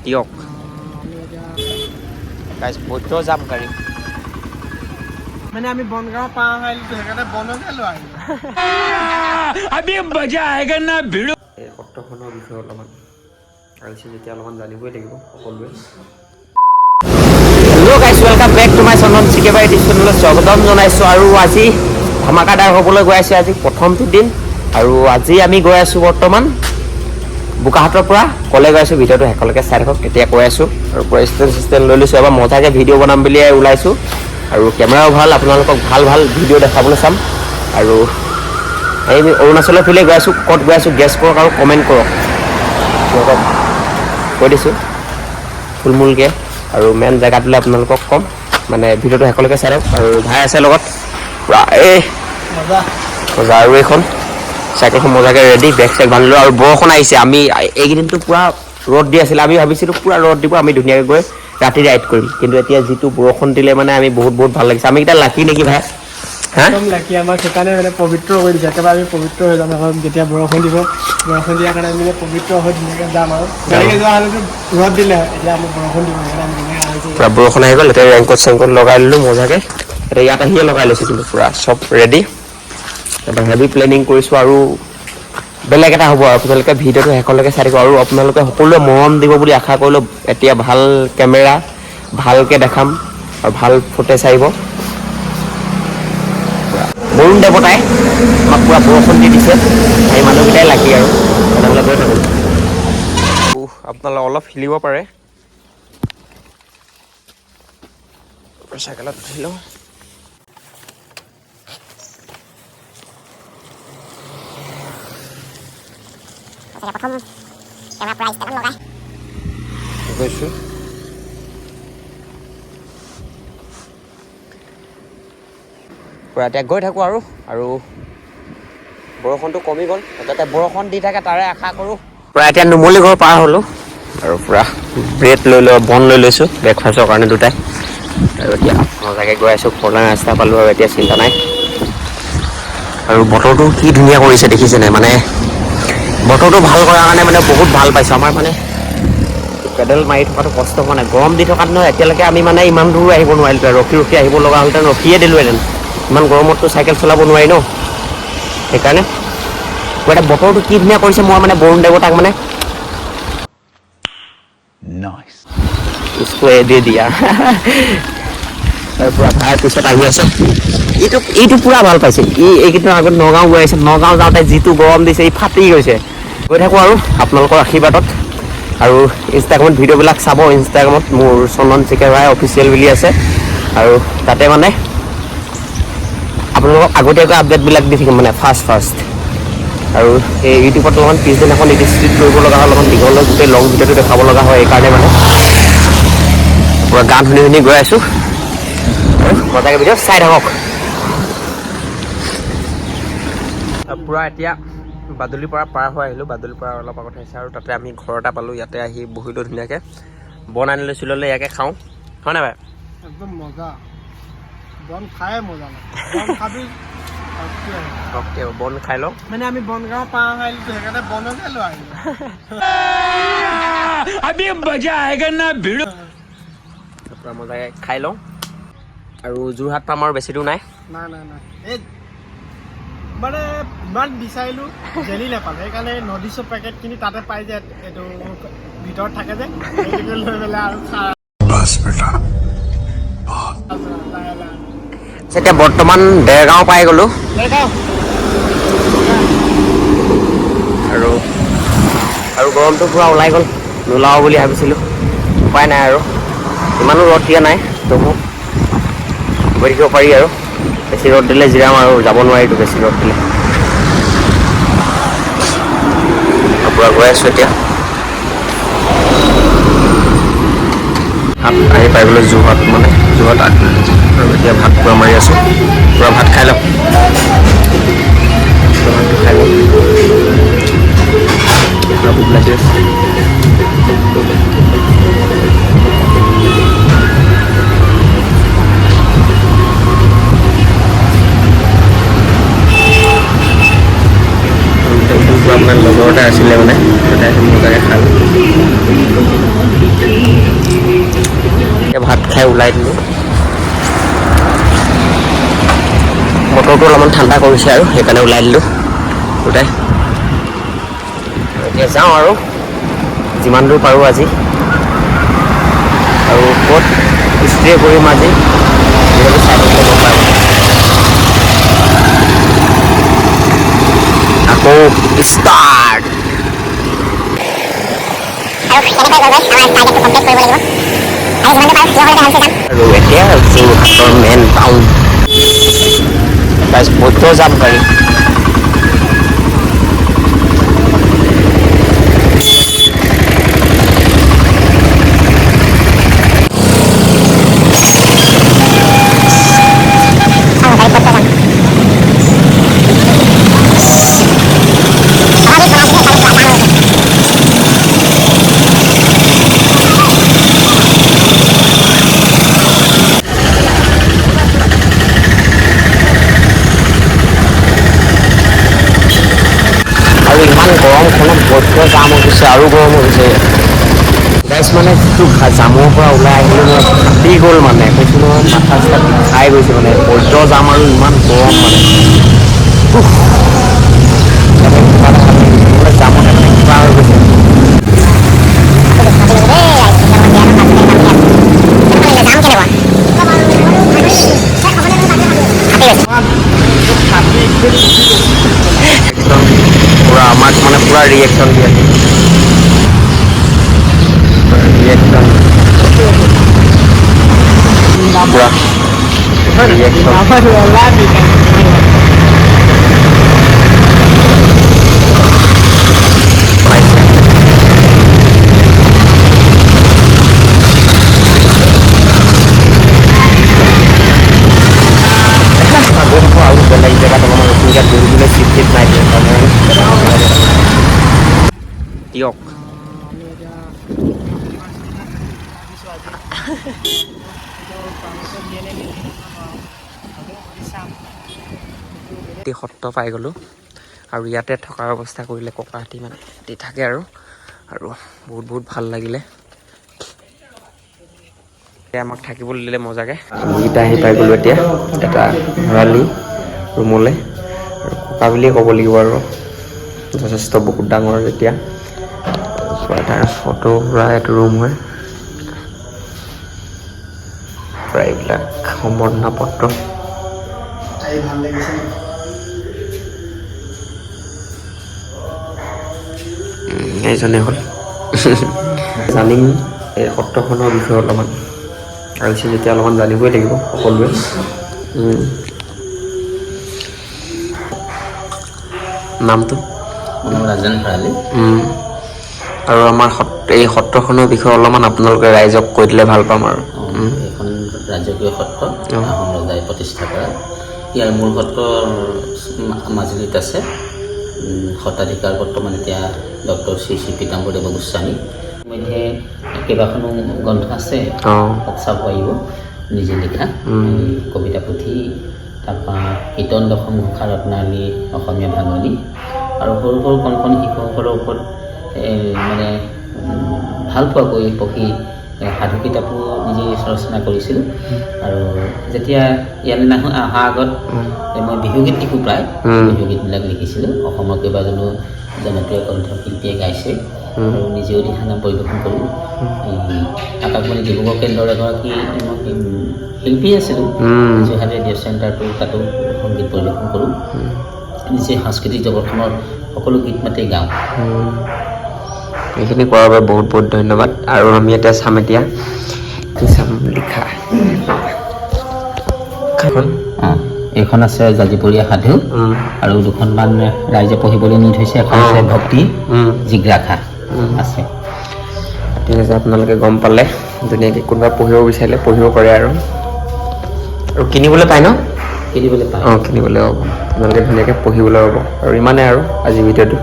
দিয়ক গাইজ বৈদ্য যাম গাড়ী মানে আমি বনগাঁও পাৰ আহিলো সেইকাৰণে বনকে লৈ আহিলো আবে মজা আয়েগা না ভিড় এই সত্ৰখনৰ বিষয়ে অলপমান আহিছে যেতিয়া অলপমান জানিবই লাগিব সকলোৱে hello' guys welcome back to my Chandan চিকেবাৰী চেনেলত স্বাগতম জনাইছোঁ আৰু আজি ধামাকাদাৰ হ'বলৈ গৈ আছে আজি প্ৰথমটো দিন আৰু আজি আমি গৈ আছোঁ বৰ্তমান বোকাহাটৰ পৰা কলে গৈ আছোঁ ভিডিঅ'টো শেষলৈকে চাই থাকক তেতিয়া কৈ আছোঁ আৰু পুৰা ষ্টেণ্ড লৈ লৈছোঁ এবাৰ মজাকৈ ভিডিঅ' বনাম বুলি ওলাইছোঁ আৰু কেমেৰাও ভাল আপোনালোকক ভাল ভাল ভিডিঅ' দেখাবলৈ চাম আৰু এই অৰুণাচলৰ ফালে গৈ আছোঁ ক'ত গৈ আছোঁ গেছ কৰক আৰু কমেণ্ট কৰক সিহঁতক কৈ দিছোঁ থুলমূলকৈ আৰু মেইন জেগাটোলৈ আপোনালোকক ক'ম মানে ভিডিঅ'টো শেষলৈকে চাই থাকক আৰু ভাই আছে লগত পুৰা এই মজা আৰু এইখন চাইকেলখন মজাকৈ ৰেডি বেগ চেগ বান্ধিলোঁ আৰু বৰষুণ আহিছে আমি এইকেইদিনটো পূৰা ৰ'দ দি আছিলে আমি ভাবিছিলোঁ পূৰা ৰ'দ দিব আমি ধুনীয়াকৈ গৈ ৰাতি ৰাইড কৰিম কিন্তু এতিয়া যিটো বৰষুণ দিলে মানে আমি বহুত ভাল লাগিছে আমি এতিয়া লাকি নেকি ভাই একদম লাকি আমাক সেইকাৰণে মানে পবিত্ৰ হৈ দিছে একেবাৰে আমি পবিত্ৰ হৈ যাম এখন যেতিয়া বৰষুণ দিব বৰষুণ দিয়াৰ কাৰণে আমি পবিত্ৰ হৈ ধুনীয়াকৈ যাম আৰু গাড়ীকে যোৱা হ'লেতো ৰ'দ দিলে হয় এতিয়া আমি বৰষুণ দিব সেইকাৰণে আমি ধুনীয়াকৈ আহিছোঁ পূৰা বৰষুণ আহি গ'ল এতিয়া ৰেইনকোট চেংকোট লগাই ল'লোঁ মজাকৈ এতিয়া ইয়াত আহিয়ে লগাই লৈছোঁ কিন্তু পূৰা চব ৰেডি এটা হেভি প্লেনিং কৰিছোঁ আৰু বেলেগ এটা হ'ব আৰু আপোনালোকে ভিডিঅ'টো শেষলৈকে চাই থাকিব আৰু আপোনালোকে সকলোৱে মৰম দিব বুলি আশা কৰিলোঁ এতিয়া ভাল কেমেৰা ভালকৈ দেখাম আৰু ভাল ফুটেজ আহিব বৰুণ দেৱতাই আমাক পূৰা বৰষুণ দি দিছে সেই মানুহকেইটাই লাগি আৰু তেনেহ'লে গৈ থাকোঁ আপোনালোকে অলপ হিলিব পাৰে চাইকেলত উঠি লওঁ গৈছোঁ পূৰা এতিয়া গৈ থাকোঁ আৰু বৰষুণটো কমি গ'ল যাতে বৰষুণ দি থাকে তাৰে আশা কৰোঁ পূৰা এতিয়া নুমলী ঘৰ পাৰ হ'লোঁ আৰু পূৰা ব্ৰেড বন লৈ লৈছোঁ ব্ৰেকফাষ্টৰ কাৰণে দুটাই আৰু এতিয়া মজাকৈ গৈ আছোঁ ফৰলাইন ৰাস্তা পালোঁ আৰু এতিয়া চিন্তা নাই আৰু বতৰটো কি ধুনীয়া কৰিছে দেখিছে নাই মানে বতৰটো ভাল কৰাৰ কাৰণে মানে বহুত ভাল পাইছোঁ আমাৰ মানে পেডেল মাৰি থকাটো কষ্ট হোৱা নাই গৰম দি থকাত নহয় এতিয়ালৈকে আমি মানে ইমান দূৰ আহিব নোৱাৰিলোঁ ৰখি আহিব লগা হ'লহেঁতেন ৰখিয়ে দিলোঁহেঁতেন ইমান গৰমততো চাইকেল চলাব নোৱাৰি ন সেইকাৰণে এতিয়া বতৰটো কি ধুনীয়া কৰিছে মই মানে বৰুণ দেৱতাক মানে দিয়ে দিয়া তাৰ পৰা তাৰ পিছত আহি আছোঁ এইটো পূৰা ভাল পাইছে এইকেইদিনৰ আগত নগাঁও গৈ আছে নগাঁও যাওঁতে যিটো গৰম দিছে ফাটি গৈছে গৈ থাকোঁ আৰু আপোনালোকৰ আশীৰ্বাদত আৰু ইনষ্টাগ্ৰামত ভিডিঅ'বিলাক চাব ইনষ্টাগ্ৰামত মোৰ চন্দন চিকেবাৰী অফিচিয়েল বুলি আছে আৰু তাতে মানে আপোনালোকক আগতীয়াকৈ আপডেটবিলাক দি থাকিম মানে ফাৰ্ষ্ট আৰু এই ইউটিউবত অলপমান পিছদিনাখন এডিট কৰিব লগা হয় অলপমান দীঘলৈ গোটেই লং ভিডিঅ'টো দেখাব লগা হয় এইকাৰণে মানে পূৰা গান শুনি গৈ আছোঁ আৰু মজাকৈ ভিডিঅ' চাই থাকক পূৰা এতিয়া বাদুলিৰ পৰা পাৰ হৈ আহিলোঁ বাদুলিৰ পৰা অলপ আগত আহিছে আৰু তাতে আমি ঘৰ এটা পালোঁ ইয়াতে আহি বহিলোঁ ধুনীয়াকৈ বন আনি লৈছোঁ ল'লে ইয়াকে খাওঁ হয় নাই ভাই একদম মজা বন খায়ে মজা লাগে বন খাবি বন খাই লওঁ মানে আমি বনগাঁও পাৰ আহিলো সেইকাৰণে বনকে লৈ আহিলো আবে মজা আয়েগা না ভিড় পূৰা মজাকৈ খাই লওঁ আৰু যোৰহাট পাম আৰু বেছি দূৰ নাই এই মানে ইমান বিচাৰিলোঁ জেলি নাপালোঁ সেইকাৰণে নদিছৰ পেকেট কিনি তাতে পাই যে এইটো ভিতৰত থাকে যে লৈ পেলাই আৰু এতিয়া বৰ্তমান দেৰগাঁও পাই গ'লোঁ আৰু গৰমটো পূৰা ওলাই গ'ল নোলাওঁ বুলি ভাবিছিলোঁ উপায় নাই আৰু ইমানো ৰ'দ দিয়া নাই তবু গৈ থাকিব পাৰি আৰু বেছি ৰ'দ দিলে জিৰাম আৰু যাব নোৱাৰিতো বেছি ৰ'দ দিলে পূৰা গৈ আছোঁ এতিয়া আহি পাই গ'লোঁ যোৰহাট আৰু এতিয়া ভাত পূৰা মাৰি আছোঁ পূৰা ভাত খাই লওঁ ভাতটো খাই লওঁ ভোক লাগিছে আপোনাৰ লগৰ এটা আছিলে মানে তাতে মজাকৈ খালোঁ খাই ওলাই দিলোঁ বতৰটো অলপমান ঠাণ্ডা কৰিছে আৰু সেইকাৰণে ওলাই দিলোঁ দুটাই এতিয়া যাওঁ আৰু যিমান দূৰ পাৰোঁ আজি আৰু ক'ত স্প্ৰে কৰিম আজি চাই থাকিলে গম পাব আকৌ ষ্টাৰ্ট আৰু এতিয়া যোৰহাটৰ মেইন টাউন বৈদ্য যাম গাড়ী গৰমখনত বৈদ্য জাম হৈ গৈছে আৰু গৰম হৈ গৈছে গাইছ মানে যিটো জামৰ পৰা ওলাই আহিলোঁ নহয় ফাটি গ'ল মানে কৈছোঁ নহয় মাথা চাথা বিষাই গৈছে মানে বৈদ্য জাম আৰু ইমান গৰম মানে জামতে মানে কিবা হৈ গৈছে পুৰা আমাক মানে পুৰা ৰিয়েকশ্যন দিয়ে ৰিয়েকশ্যন পুৰা ৰিয়েকশ্যন আৰু বেলেগ জেগাত অলপমান ৰখিয়াত বহিবলৈ চিট নাই দিয়ক সত্ৰ পাই গ'লোঁ আৰু ইয়াতে থকাৰ ব্যৱস্থা কৰিলে ককাহঁতি মানে দি থাকে আৰু বহুত ভাল লাগিলে আমাক থাকিবলৈ দিলে মজাকৈ আমিকেইটা আহি পাই গ'লোঁ এতিয়া এটা ভৰালি ৰুমলৈ আৰু ককা বুলিয়ে ক'ব লাগিব আৰু যথেষ্ট বহুত ডাঙৰ যেতিয়া এটা ফটো পৰা এইটো ৰুম হয় প্ৰায় এইবিলাক সম্বৰ্ধনা পত্ৰ এইজনে হ'ল জানিম এই সত্ৰখনৰ বিষয়ে অলপমান আৰু যেতিয়া অলপমান জানিবই লাগিব সকলোৱে নামটো ৰাজন ভৰালী আৰু আমাৰ এই সত্ৰখনৰ বিষয়ে অলপমান আপোনালোকে ৰাইজক কৈ দিলে ভাল পাম আৰু এইখন ৰাজকীয় সত্ৰ আহোম ৰজাই প্ৰতিষ্ঠা কৰা ইয়াৰ মূল সত্ৰ মাজুলীত আছে সত্ৰাধিকাৰ বৰ্তমান এতিয়া ডক্টৰ শ্ৰী শ্ৰী পীতাম্বৰদেৱ গোস্বামী ইতিমধ্যে কেইবাখনো গ্ৰন্থ আছে তাত চাব পাৰিব নিজে লিখা কবিতা পুথি তাৰপৰা কীৰ্তন দশম ঘোষা ৰত্নাৱলী অসমীয়া ভাঙনি আৰু সৰু সৰু কণ শিশুসকলৰ ওপৰত মানে ভাল পোৱাকৈ পঢ়ি সাধু কিতাপো নিজে ৰচনা কৰিছিলোঁ আৰু যেতিয়া ইয়ালৈ অহাৰ আগত মই বিহুগীত লিখোঁ প্ৰায় বিহুগীতবিলাক লিখিছিলোঁ অসমৰ কেইবাজনো জনপ্ৰিয় কণ্ঠশিল্পীয়ে গাইছে আৰু নিজেও দিহানাম পৰিৱেশন কৰোঁ আকাশবাণী ডিব্ৰুগড় কেন্দ্ৰৰ এগৰাকী শিল্পী আছিলোঁ যোৰহাট ৰেডিঅ' চেণ্টাৰটো তাতো সংগীত পৰিৱেশন কৰোঁ নিজে সাংস্কৃতিক জগতখনৰ সকলো গীত মাতেই গাওঁ এইখিনি কৰাৰ বাবে বহুত ধন্যবাদ আৰু আমি এতিয়া চাম এতিয়া কি চাম লিখা এইখন আছে জাজিপৰীয়া সাধু আৰু দুখনমান ৰাইজে পঢ়িবলৈ নি থৈছে এখন আছে ভক্তি জিজ্ঞাসা আছে ঠিক আছে আপোনালোকে গম পালে ধুনীয়াকৈ কোনোবা পঢ়িব বিচাৰিলে পঢ়িব পাৰে আৰু কিনিবলৈ পায় ন কিনিবলৈ পায় কিনিবলৈ হ'ব আপোনালোকে ধুনীয়াকৈ পঢ়িবলৈ হ'ব আৰু ইমানেই আৰু আজিৰ ভিডিঅ'টো